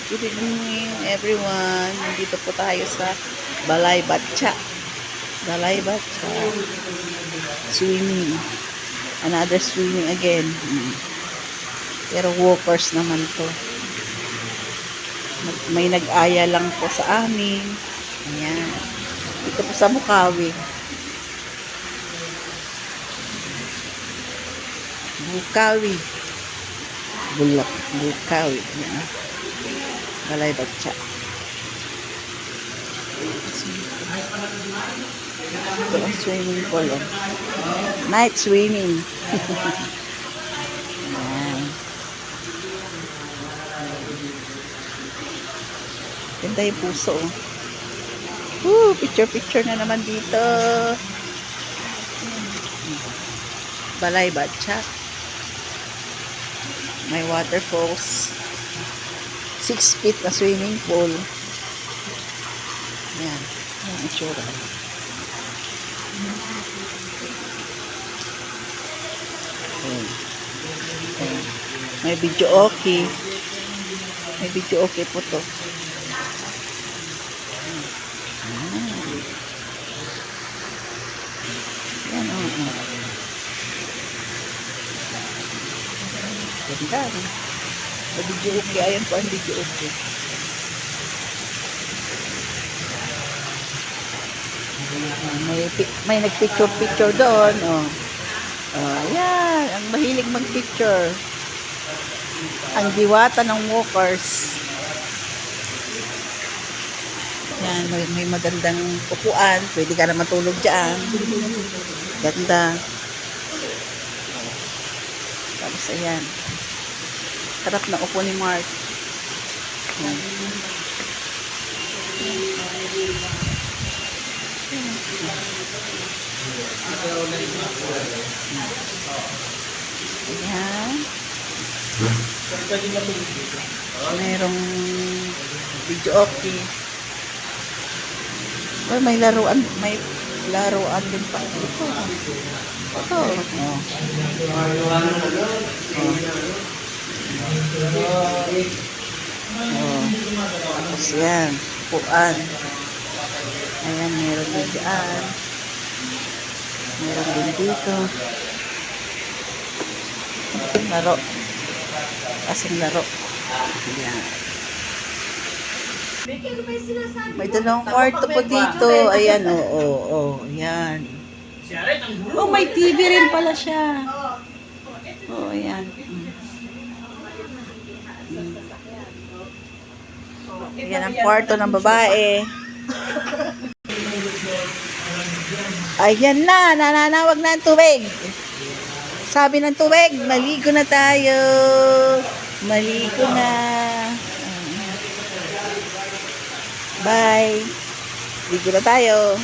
Good evening everyone. Nandito po tayo sa Balay Batcha. Balay Batcha. Swimming. Another swimming again. Pero walkers naman to. May nag-aya lang po sa amin. Ayan. Dito po sa Bukawi. Bukawi. Bulak. Bukawi. Ayan. Balay Batcha. Ito ang swimming pool. Night swimming. Ayan. Ganda yung puso. Picture na naman dito. Balay Batcha. May waterfalls. 6 feet na swimming pool. Ayan. Ayan ang itsura. Ayan. Ayan. May video okay. May video okay po to. Ayan. Ayan. Ganda. May video okay. Ayan po ang video okay. May nagpicture doon. Ayan. Ang mahilig magpicture. Ang diwata ng walkers. Ayan. May magandang upuan. Pwede ka na matulog dyan. Ganda. Tapos ayan. Sarap na upo ni Mark. Ayan. Ayan. Mayroong video okay. Oh, may laruan din pa dito. Ito. Tapos yan, puan. Ayan, meron din dyan. Meron din dito. Laro. Kasing laro. Ayan. May dalawang kwarto po dito. Ayan, ayan. Oh, may TV rin pala siya. Oh, ayan. Ayan ang kwarto ng babae. Ayan na, nananawag na ang tubig. Sabi ng tubig, maligo na tayo. Maligo na. Bye. Ligo na tayo.